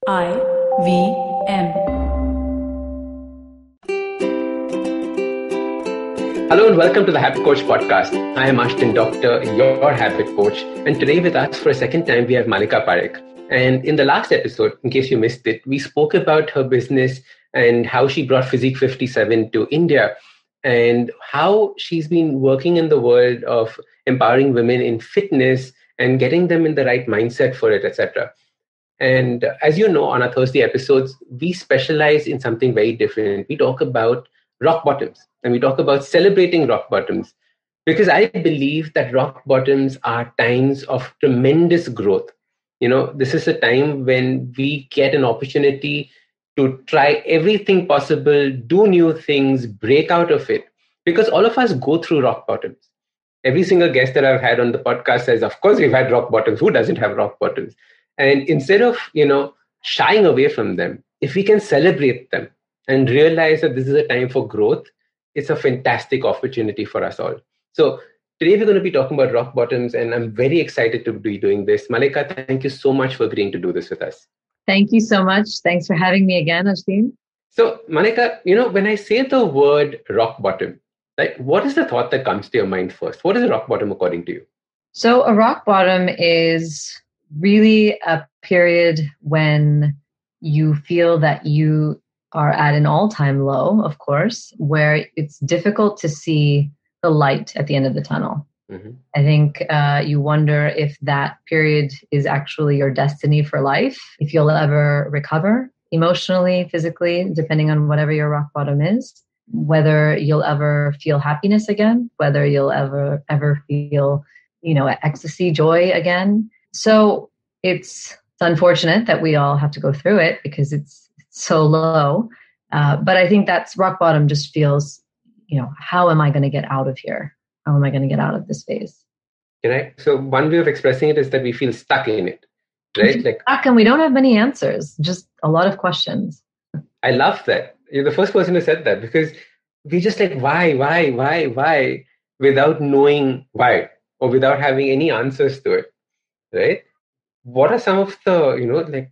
IVM. Hello and welcome to the Habit Coach podcast. I am Ashdin Doctor, your habit coach. And today with us for a second time, we have Mallika Parekh. And in the last episode, in case you missed it, we spoke about her business and how she brought Physique 57 to India and how she's been working in the world of empowering women in fitness and getting them in the right mindset for it, etc. And as you know, on our Thursday episodes, we specialize in something very different. We talk about rock bottoms and we talk about celebrating rock bottoms because I believe that rock bottoms are times of tremendous growth. You know, this is a time when we get an opportunity to try everything possible, do new things, break out of it, because all of us go through rock bottoms. Every single guest that I've had on the podcast says, of course, we've had rock bottoms. Who doesn't have rock bottoms? And instead of, shying away from them, if we can celebrate them and realize that this is a time for growth, it's a fantastic opportunity for us all. So today we're going to be talking about rock bottoms, and I'm very excited to be doing this. Mallika, thank you so much for agreeing to do this with us. Thank you so much. Thanks for having me again, Ashdin. So Mallika, when I say the word rock bottom, like, what is the thought that comes to your mind first? What is a rock bottom according to you? So a rock bottom is really a period when you feel that you are at an all-time low, of course, where it's difficult to see the light at the end of the tunnel. Mm-hmm. I think you wonder if that period is actually your destiny for life, if you'll ever recover emotionally, physically, depending on whatever your rock bottom is, whether you'll ever feel happiness again, whether you'll ever feel, ecstasy, joy again. So it's unfortunate that we all have to go through it because it's so low. But I think that's rock bottom just feels, how am I going to get out of here? How am I going to get out of this phase? Right. So one way of expressing it is that we feel stuck in it, right? Like stuck, and we don't have many answers, just a lot of questions. I love that. You're the first person who said that because we just like, why, without knowing why or without having any answers to it, right? What are some of the,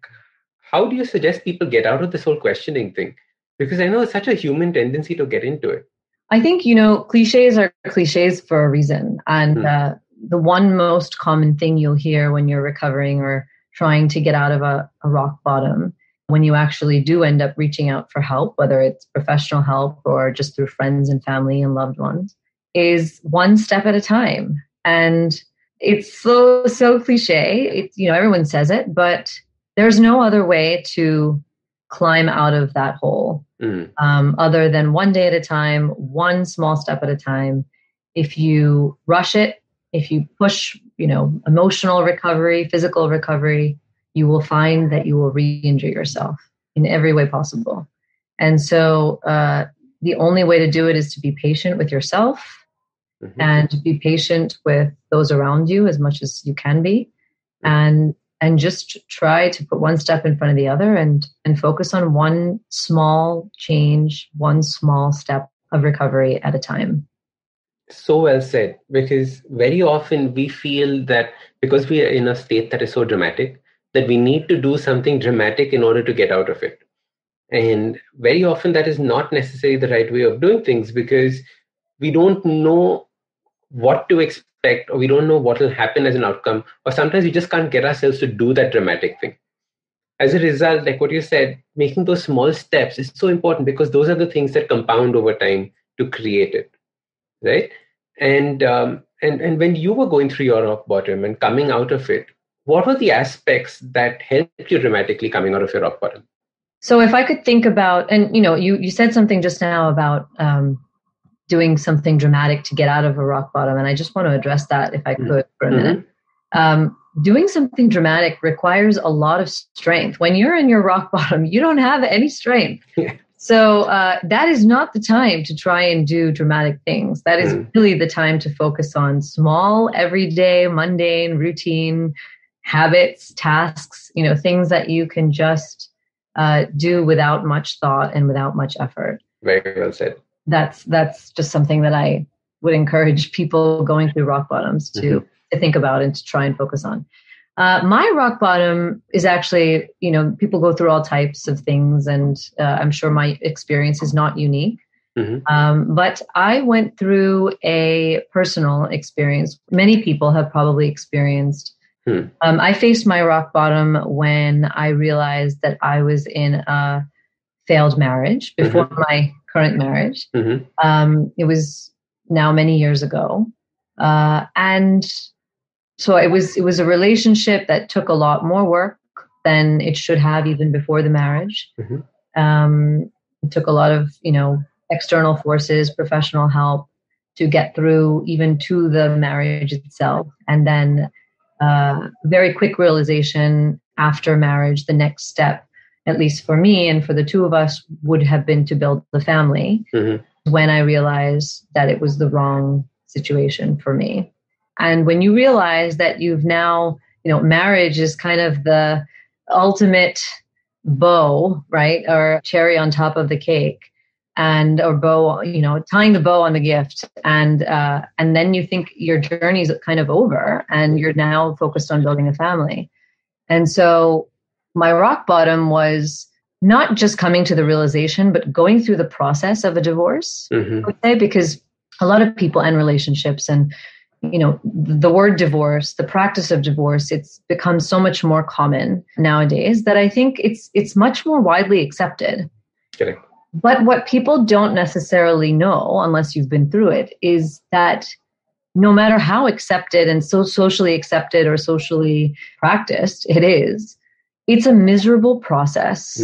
how do you suggest people get out of this whole questioning thing? Because I know it's such a human tendency to get into it. I think, cliches are cliches for a reason. And the one most common thing you'll hear when you're recovering or trying to get out of a rock bottom, when you actually do end up reaching out for help, whether it's professional help or just through friends and family and loved ones, is one step at a time. And it's so cliche. It's, everyone says it, but there's no other way to climb out of that hole other than one day at a time, one small step at a time. If you rush it, if you push, emotional recovery, physical recovery, you will find that you will re-injure yourself in every way possible. And so the only way to do it is to be patient with yourself and be patient with those around you as much as you can be. And just try to put one step in front of the other and focus on one small change, one small step of recovery at a time. So well said, because very often we feel that because we are in a state that is so dramatic, that we need to do something dramatic in order to get out of it. And very often that is not necessarily the right way of doing things because we don't know what to expect or we don't know what will happen as an outcome, or sometimes we just can't get ourselves to do that dramatic thing. As a result, like what you said, making those small steps is so important because those are the things that compound over time to create it, right? And when you were going through your rock bottom and coming out of it, what were the aspects that helped you dramatically coming out of your rock bottom? So if I could think about, and you said something just now about doing something dramatic to get out of a rock bottom. And I just want to address that if I could for a minute. Doing something dramatic requires a lot of strength. When you're in your rock bottom, you don't have any strength. So that is not the time to try and do dramatic things. That is really the time to focus on small, everyday, mundane, routine habits, tasks, things that you can just do without much thought and without much effort. Very well said. That's just something that I would encourage people going through rock bottoms to think about and to try and focus on. My rock bottom is actually, people go through all types of things, and I'm sure my experience is not unique. But I went through a personal experience. Many people have probably experienced. I faced my rock bottom when I realized that I was in a failed marriage before my current marriage. It was now many years ago. And so it was a relationship that took a lot more work than it should have even before the marriage. It took a lot of, external forces, professional help to get through even to the marriage itself. And then very quick realization after marriage, the next step, at least for me and for the two of us, would have been to build the family. When I realized that it was the wrong situation for me. And when you realize that you've now, marriage is kind of the ultimate bow, right? Or cherry on top of the cake, or bow, tying the bow on the gift. And then you think your journey is kind of over and you're now focused on building a family. And so my rock bottom was not just coming to the realization, but going through the process of a divorce, I would say, because a lot of people and relationships and, the word divorce, the practice of divorce, it's become so much more common nowadays that I think it's much more widely accepted. Correct. But what people don't necessarily know, unless you've been through it, is that no matter how accepted and so socially accepted or socially practiced it is, it's a miserable process.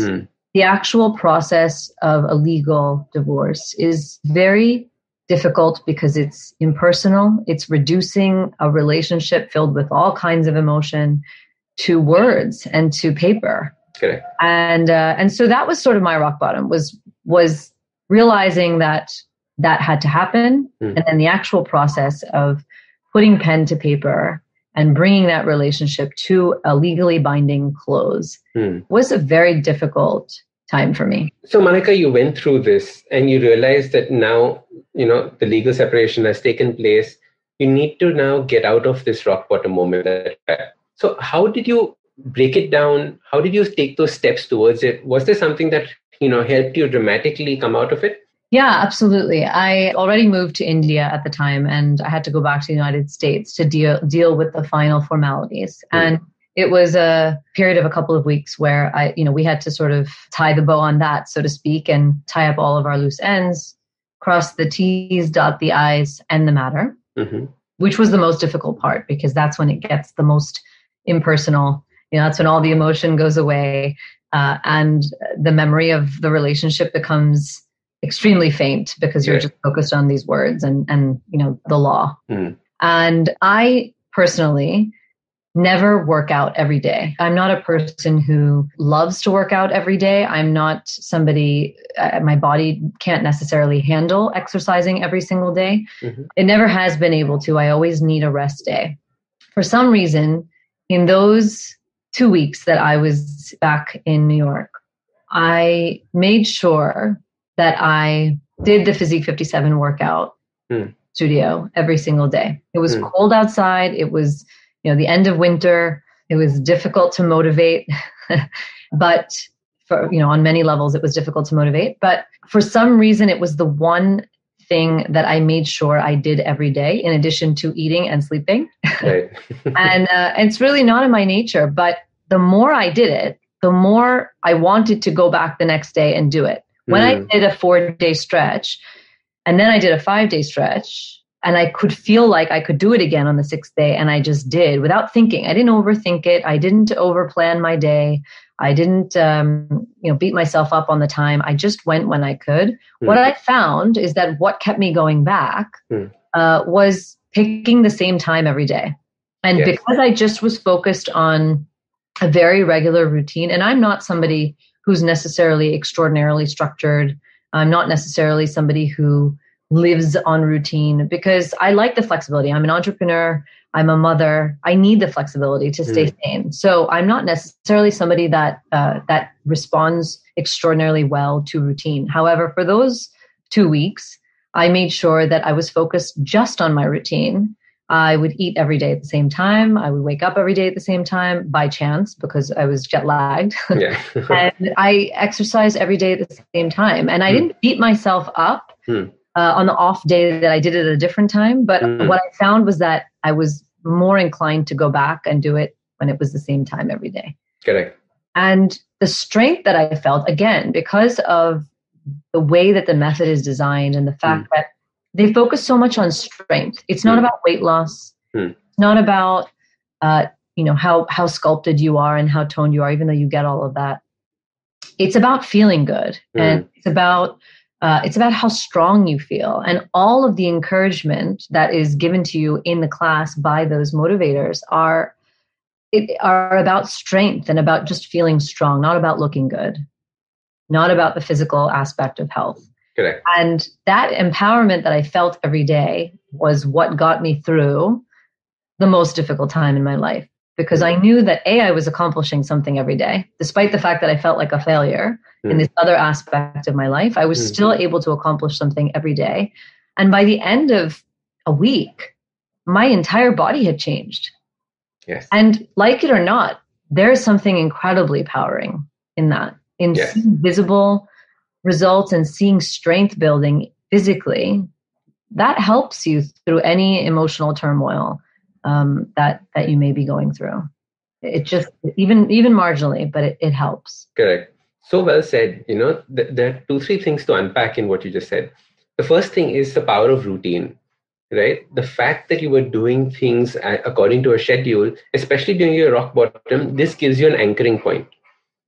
The actual process of a legal divorce is very difficult because it's impersonal. It's reducing a relationship filled with all kinds of emotion to words and to paper. Correct. And so that was sort of my rock bottom, was realizing that had to happen. And then the actual process of putting pen to paper and bringing that relationship to a legally binding close was a very difficult time for me. So Mallika, you went through this and you realized that now, the legal separation has taken place. You need to now get out of this rock bottom moment. So how did you break it down? How did you take those steps towards it? Was there something that, helped you dramatically come out of it? Yeah, absolutely. I already moved to India at the time, and I had to go back to the United States to deal with the final formalities. And it was a period of a couple of weeks where we had to sort of tie the bow on that, so to speak, and tie up all of our loose ends, cross the T's, dot the I's, end the matter, which was the most difficult part because that's when it gets the most impersonal. That's when all the emotion goes away, and the memory of the relationship becomes extremely faint because you're just focused on these words and the law. And I personally never work out every day. I'm not a person who loves to work out every day. I'm not somebody, my body can't necessarily handle exercising every single day. It never has been able to. I always need a rest day. For some reason, in those 2 weeks that I was back in New York, I made sure that I did the Physique 57 workout studio every single day. It was cold outside. It was, the end of winter. It was difficult to motivate, but on many levels, it was difficult to motivate. But for some reason, it was the one thing that I made sure I did every day, in addition to eating and sleeping. Right. And it's really not in my nature, but the more I did it, the more I wanted to go back the next day and do it. When I did a 4-day stretch, and then I did a 5-day stretch, and I could feel like I could do it again on the 6th day, and I just did without thinking. I didn't overthink it. I didn't overplan my day. I didn't, beat myself up on the time. I just went when I could. What I found is that what kept me going back was picking the same time every day. And because I just was focused on a very regular routine, and I'm not somebody who's necessarily extraordinarily structured. I'm not necessarily somebody who lives on routine because I like the flexibility. I'm an entrepreneur. I'm a mother. I need the flexibility to stay sane. So I'm not necessarily somebody that responds extraordinarily well to routine. However, for those 2 weeks, I made sure that I was focused just on my routine. I would eat every day at the same time. I would wake up every day at the same time by chance because I was jet lagged. Yeah. And I exercised every day at the same time. And I didn't beat myself up on the off day that I did it at a different time. But what I found was that I was more inclined to go back and do it when it was the same time every day. Correct. And the strength that I felt, again, because of the way that the method is designed and the fact that they focus so much on strength. It's not about weight loss. It's not about, how sculpted you are and how toned you are, even though you get all of that. It's about feeling good. And it's about how strong you feel. And all of the encouragement that is given to you in the class by those motivators are about strength and about just feeling strong, not about looking good, not about the physical aspect of health. Correct. And that empowerment that I felt every day was what got me through the most difficult time in my life, because I knew that I was accomplishing something every day, despite the fact that I felt like a failure in this other aspect of my life. I was still able to accomplish something every day. And by the end of a week, my entire body had changed. Yes. And like it or not, there's something incredibly empowering in that, in seeing visible results and seeing strength building physically. That helps you through any emotional turmoil that you may be going through. It just, even marginally, but it helps. Correct. So well said. There are 2-3 things to unpack in what you just said. The first thing is the power of routine, right? The fact that you were doing things according to a schedule, especially during your rock bottom, this gives you an anchoring point.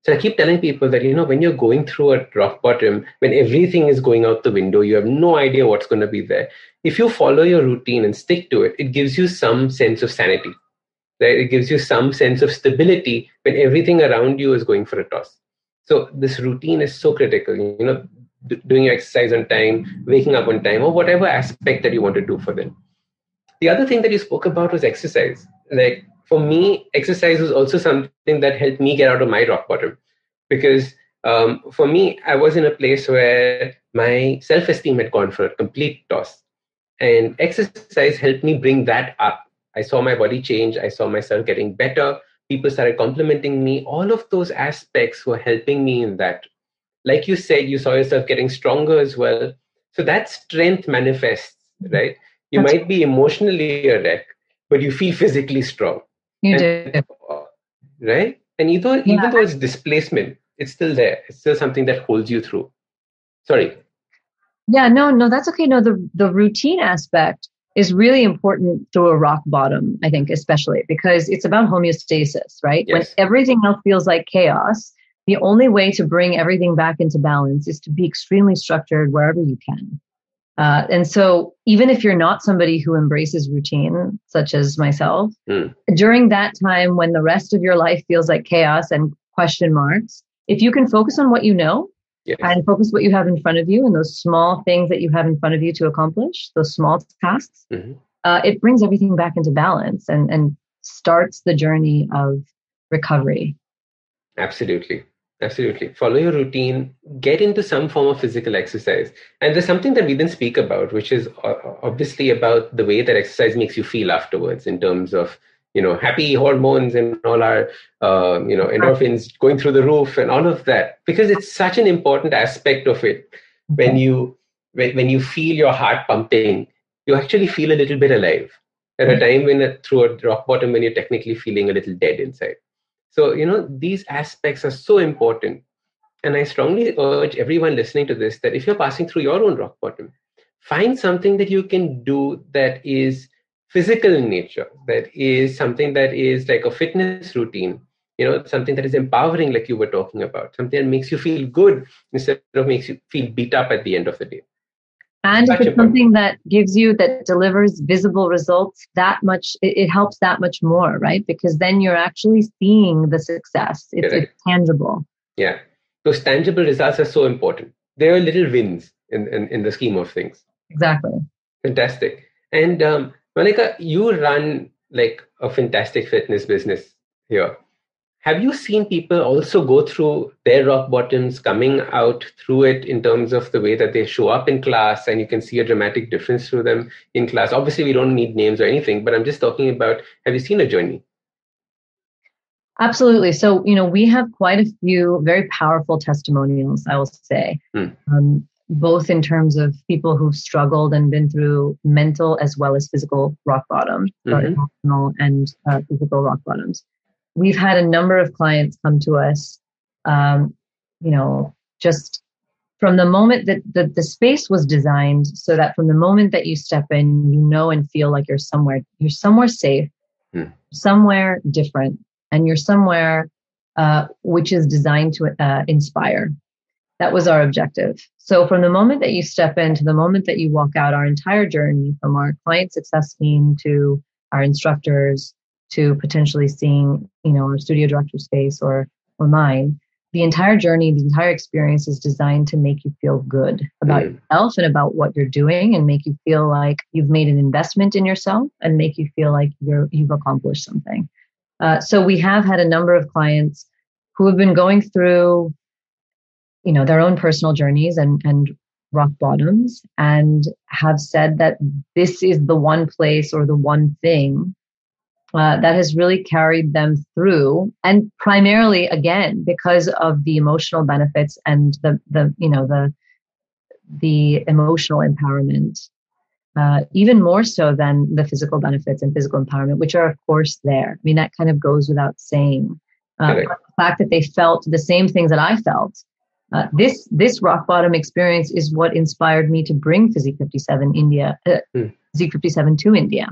So I keep telling people that, when you're going through a rock bottom, when everything is going out the window, you have no idea what's going to be there. If you follow your routine and stick to it, it gives you some sense of sanity, right? It gives you some sense of stability when everything around you is going for a toss. So this routine is so critical, doing your exercise on time, waking up on time, or whatever aspect that you want to do for them. The other thing that you spoke about was exercise. Like, for me, exercise was also something that helped me get out of my rock bottom, because for me, I was in a place where my self-esteem had gone for a complete toss, and exercise helped me bring that up. I saw my body change. I saw myself getting better. People started complimenting me. All of those aspects were helping me in that. Like you said, you saw yourself getting stronger as well. So that strength manifests, right? You might be emotionally a wreck, but you feel physically strong. You do. Right? And even though it's displacement, it's still there. It's still something that holds you through. Sorry. Yeah, no, that's okay. No, the routine aspect is really important through a rock bottom, I think, especially because it's about homeostasis, right? Yes. When everything else feels like chaos, the only way to bring everything back into balance is to be extremely structured wherever you can. And so even if you're not somebody who embraces routine, such as myself, during that time when the rest of your life feels like chaos and question marks, if you can focus on what you know and focus what you have in front of you and those small things that you have in front of you to accomplish, those small tasks, it brings everything back into balance and starts the journey of recovery. Absolutely. Follow your routine, get into some form of physical exercise. And there's something that we didn't speak about, which is obviously about the way that exercise makes you feel afterwards in terms of, happy hormones and all our, endorphins going through the roof and all of that, because it's such an important aspect of it. When you feel your heart pumping, you actually feel a little bit alive at a time through a rock bottom when you're technically feeling a little dead inside. So, these aspects are so important. And I strongly urge everyone listening to this that if you're passing through your own rock bottom, find something that you can do that is physical in nature, that is something that is like a fitness routine, something that is empowering, like you were talking about, something that makes you feel good instead of makes you feel beat up at the end of the day. And if it's something that delivers visible results, that much, it helps that much more, right? Because then you're actually seeing the success. It's tangible. Yeah. Those tangible results are so important. They are little wins in the scheme of things. Exactly. Fantastic. And Mallika, you run like a fantastic fitness business here. Have you seen people also go through their rock bottoms, coming out through it in terms of the way that they show up in class, and you can see a dramatic difference through them in class? Obviously, we don't need names or anything, but I'm just talking about, have you seen a journey? Absolutely. So, we have quite a few very powerful testimonials, I will say, both in terms of people who've struggled and been through mental as well as physical rock bottom, emotional and physical rock bottoms. We've had a number of clients come to us, just from the moment that the space was designed so that from the moment that you step in, and feel like you're somewhere safe, somewhere different, and you're somewhere which is designed to inspire. That was our objective. So from the moment that you step in to the moment that you walk out, our entire journey from our client success team to our instructors to potentially seeing, our studio director space or mine, the entire journey, the entire experience is designed to make you feel good about yourself and about what you're doing, and make you feel like you've made an investment in yourself and make you feel like you've accomplished something. So we have had a number of clients who have been going through, their own personal journeys and rock bottoms, and have said that this is the one place or the one thing that has really carried them through, and primarily again because of the emotional benefits and the emotional empowerment, even more so than the physical benefits and physical empowerment, which are of course there. I mean, that kind of goes without saying. But the fact that they felt the same things that I felt. This rock bottom experience is what inspired me to bring Physique 57 Physique 57 to India,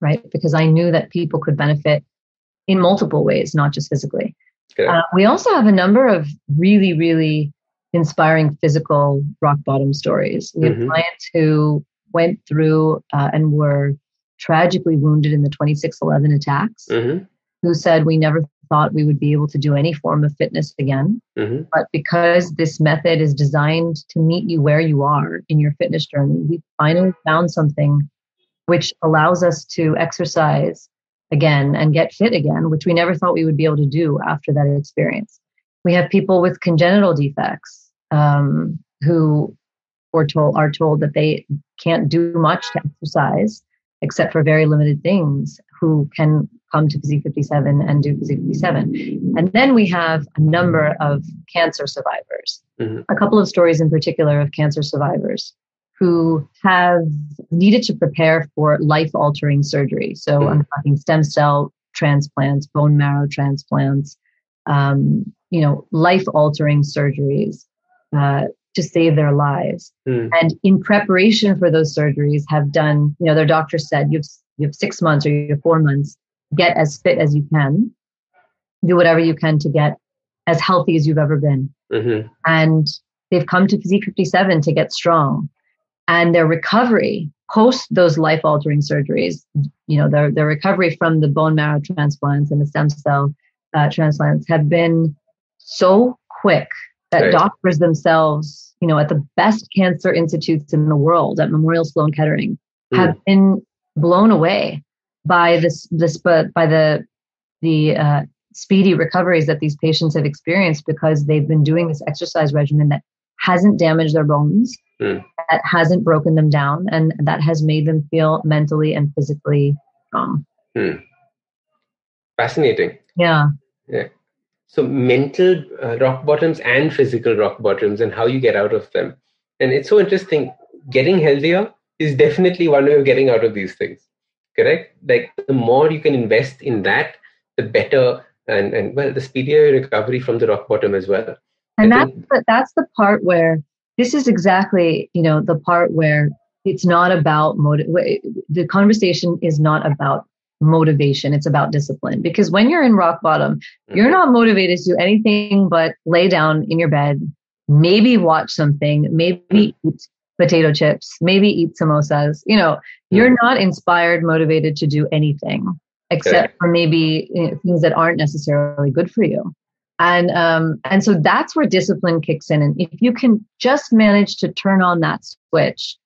right? Because I knew that people could benefit in multiple ways, not just physically. We also have a number of really, really inspiring physical rock bottom stories. We have clients who went through and were tragically wounded in the 26/11 attacks, who said, we never thought we would be able to do any form of fitness again. But because this method is designed to meet you where you are in your fitness journey, we finally found something which allows us to exercise again and get fit again, which we never thought we would be able to do after that experience. We have people with congenital defects who are told that they can't do much to exercise except for very limited things, who can come to Physique 57 and do Physique 57. And then we have a number of cancer survivors, a couple of stories in particular of cancer survivors who have needed to prepare for life-altering surgery. So I'm talking stem cell transplants, bone marrow transplants, life-altering surgeries to save their lives. And in preparation for those surgeries have done, their doctor said, you have 6 months or you have 4 months, get as fit as you can, do whatever you can to get as healthy as you've ever been. And they've come to Physique 57 to get strong. And their recovery post those life-altering surgeries, their recovery from the bone marrow transplants and the stem cell transplants have been so quick that doctors themselves, at the best cancer institutes in the world, at Memorial Sloan Kettering, have been blown away by the speedy recoveries that these patients have experienced, because they've been doing this exercise regimen that hasn't damaged their bones, that hasn't broken them down, and that has made them feel mentally and physically strong. Fascinating. Yeah. So mental rock bottoms and physical rock bottoms, and how you get out of them. And it's so interesting. Getting healthier is definitely one way of getting out of these things. Correct? Like the more you can invest in that, the better, and the speedier recovery from the rock bottom as well. And that's the part where this is exactly, the part where it's not about the conversation is not about motivation. It's about discipline. Because when you're in rock bottom, you're not motivated to do anything but lay down in your bed, maybe watch something, maybe eat potato chips, maybe eat samosas. You're not inspired, motivated to do anything except for maybe things that aren't necessarily good for you. And so that's where discipline kicks in. And if you can just manage to turn on that switch,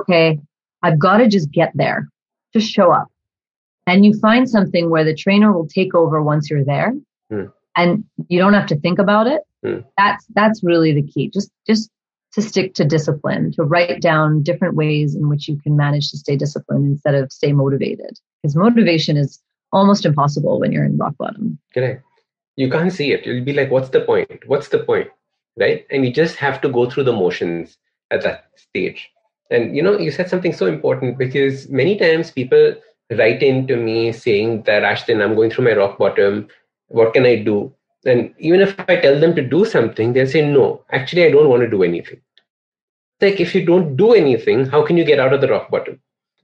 okay, I've got to just get there, just show up. And you find something where the trainer will take over once you're there. and you don't have to think about it. That's really the key. Just to stick to discipline, to write down different ways in which you can manage to stay disciplined instead of stay motivated. Because motivation is almost impossible when you're in rock bottom. Correct. You can't see it. You'll be like, what's the point? What's the point? Right? And you just have to go through the motions at that stage. And, you said something so important, because many times people write into me saying that, Ashdin, I'm going through my rock bottom. What can I do? And even if I tell them to do something, they'll say, no, actually, I don't want to do anything. Like, if you don't do anything, how can you get out of the rock bottom?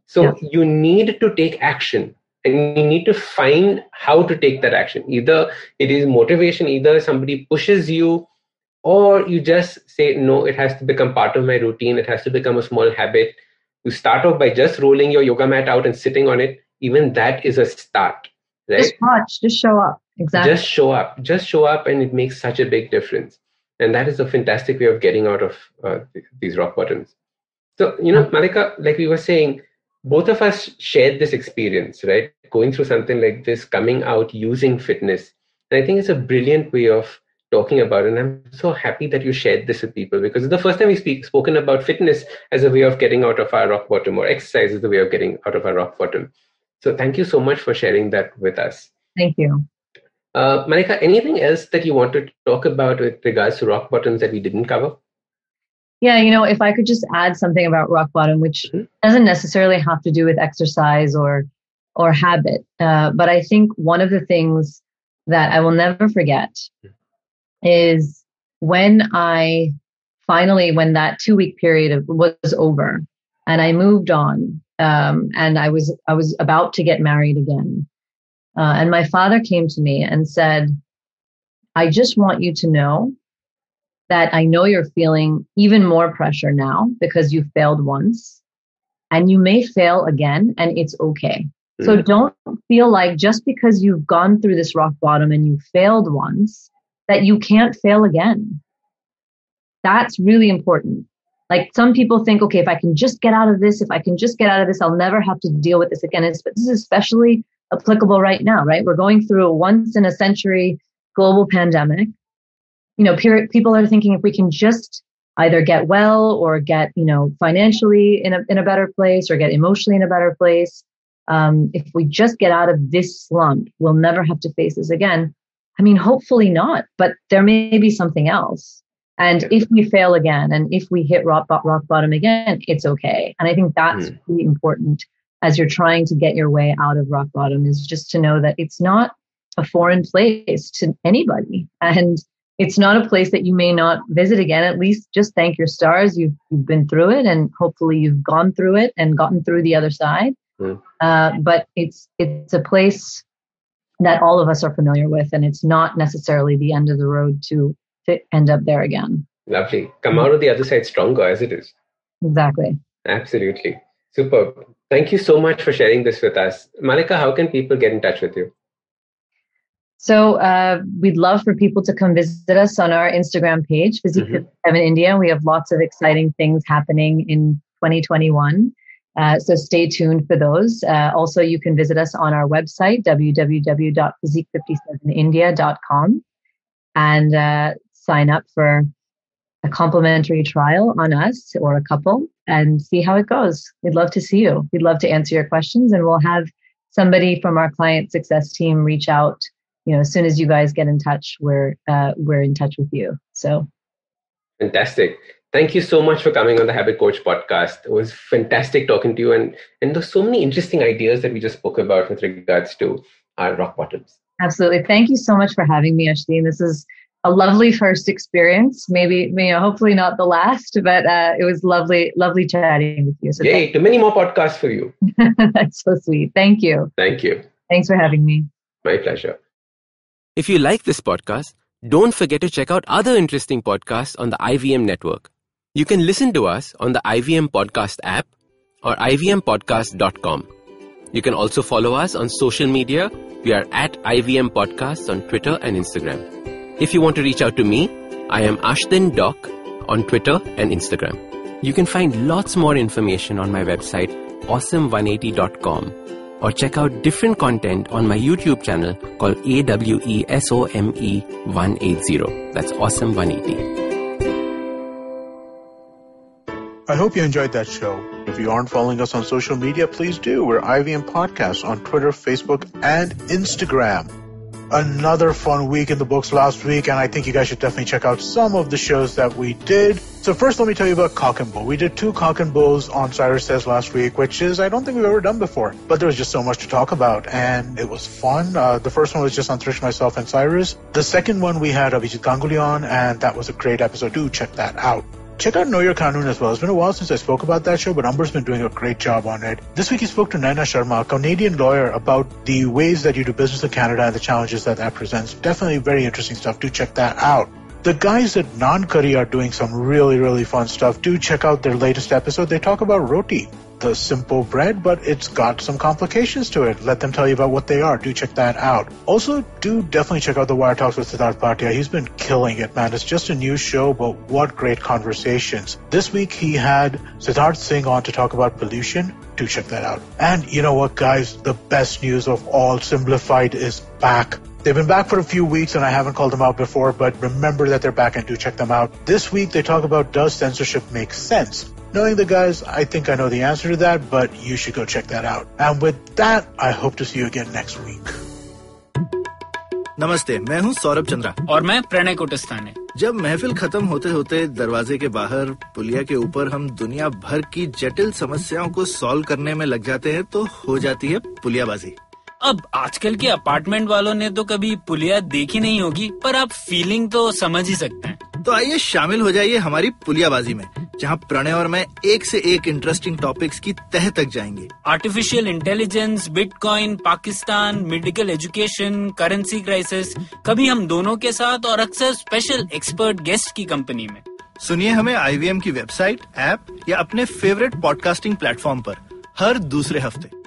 So you need to take action, and you need to find how to take that action. Either it is motivation, either somebody pushes you, or you just say, no, it has to become part of my routine. It has to become a small habit. You start off by just rolling your yoga mat out and sitting on it. Even that is a start, right? Just watch, just show up. Exactly. Just show up, and it makes such a big difference. And that is a fantastic way of getting out of these rock bottoms. So, Mallika, like we were saying, both of us shared this experience, right? Going through something like this, coming out using fitness. And I think it's a brilliant way of talking about it. And I'm so happy that you shared this with people, because it's the first time we've spoken about fitness as a way of getting out of our rock bottom, or exercise as a way of getting out of our rock bottom. So thank you so much for sharing that with us. Thank you. Mallika, anything else that you want to talk about with regards to rock bottoms that we didn't cover? Yeah, if I could just add something about rock bottom, which doesn't necessarily have to do with exercise or habit, but I think one of the things that I will never forget is when that 2-week period was over and I moved on, and I was about to get married again. And my father came to me and said, I just want you to know that I know you're feeling even more pressure now because you failed once, and you may fail again, and it's okay. So don't feel like just because you've gone through this rock bottom and you failed once, that you can't fail again. That's really important. Like, some people think, okay, if I can just get out of this, I'll never have to deal with this again. But this is especially applicable right now, right? We're going through a once in a century global pandemic. People are thinking, if we can just either get well or get, financially in a better place, or get emotionally in a better place. If we just get out of this slump, we'll never have to face this again. I mean, hopefully not, but there may be something else. And if we fail again, and if we hit rock bottom again, it's okay. And I think that's really important as you're trying to get your way out of rock bottom, is just to know that it's not a foreign place to anybody. And it's not a place that you may not visit again. At least just thank your stars. You've been through it, and hopefully you've gone through it and gotten through the other side. But it's a place that all of us are familiar with, and it's not necessarily the end of the road to end up there again. Lovely. Come out of the other side stronger as it is. Exactly. Absolutely. Superb. Thank you so much for sharing this with us. Mallika, how can people get in touch with you? So we'd love for people to come visit us on our Instagram page, Physique 57 India. We have lots of exciting things happening in 2021. So stay tuned for those. Also, you can visit us on our website, www.physique57india.com, and sign up for a complimentary trial on us or a couple and see how it goes. We'd love to see you. We'd love to answer your questions, and we'll have somebody from our client success team reach out. As soon as you guys get in touch, we're in touch with you. So fantastic. Thank you so much for coming on the Habit Coach podcast. It was fantastic talking to you, and there's so many interesting ideas that we just spoke about with regards to our rock bottoms. Absolutely. Thank you so much for having me, Ashdin. This is a lovely first experience. Maybe hopefully not the last, but it was lovely chatting with you. So yay, to many more podcasts for you. That's so sweet. Thank you. Thank you. Thanks for having me. My pleasure. If you like this podcast, don't forget to check out other interesting podcasts on the IVM network. You can listen to us on the IVM Podcast app or ivmpodcast.com. You can also follow us on social media. We are at IVM Podcasts on Twitter and Instagram. If you want to reach out to me, I am Ashdin Doc on Twitter and Instagram. You can find lots more information on my website, awesome180.com. or check out different content on my YouTube channel called AWESOME180. That's Awesome 180. I hope you enjoyed that show. If you aren't following us on social media, please do. We're IVM Podcasts on Twitter, Facebook, and Instagram. Another fun week in the books last week, and I think you guys should definitely check out some of the shows that we did. So first, let me tell you about Cock and Bull. We did 2 Cock and Bulls on Cyrus Says last week, which is, I don't think we've ever done before. But there was just so much to talk about, and it was fun. The first one was just on Trish, myself, and Cyrus. The second one, we had Abhijit Ganguly on, and that was a great episode. Do check that out. Check out Know Your Kanun as well. It's been a while since I spoke about that show, but Amber's been doing a great job on it. This week he spoke to Naina Sharma, a Canadian lawyer, about the ways that you do business in Canada and the challenges that presents. Definitely very interesting stuff. Do check that out. The guys at Naan Curry are doing some really, really fun stuff. Do check out their latest episode. They talk about roti, the simple bread, but it's got some complications to it. Let them tell you about what they are. Do check that out. Also, do definitely check out the Wire Talks with Siddharth Bhatia. He's been killing it, man. It's just a new show, but what great conversations. This week, he had Siddharth Singh on to talk about pollution. Do check that out. And you know what, guys? The best news of all, Simplified is back. They've been back for a few weeks and I haven't called them out before, but remember that they're back and do check them out. This week, they talk about, does censorship make sense? Knowing the guys, I think I know the answer to that, but you should go check that out. And with that, I hope to see you again next week. नमस्ते, मैं हूँ सौरभ चंद्रा और मैं प्रणय कोटस्थाने। जब महफिल खत्म होते होते दरवाजे के बाहर पुलिया के ऊपर हम दुनिया भर की जटिल समस्याओं को सॉल्व करने में लग जाते हैं तो हो जाती है पुलियाबाजी। अब आजकल के अपार्टमेंट वालों ने तो कभी पुलिया देखी नहीं होगी, पर आप फीलिंग तो समझ ही सकते हैं। तो आइए शामिल हो जाइए हमारी पुलियाबाजी में, जहां प्रणय और मैं एक से एक इंटरेस्टिंग टॉपिक्स की तह तक जाएंगे। Artificial intelligence, bitcoin, Pakistan, medical education, currency crisis, कभी हम दोनों के साथ और अक्सर स्पेशल एक्सपर्ट गेस्ट की कंपनी में। सुनिए हमें IVM की वेबसाइट, ऐप या अपने फेवरेट पॉडकास्टिंग प्लेटफॉर्म पर हर दूसरे हफ्ते।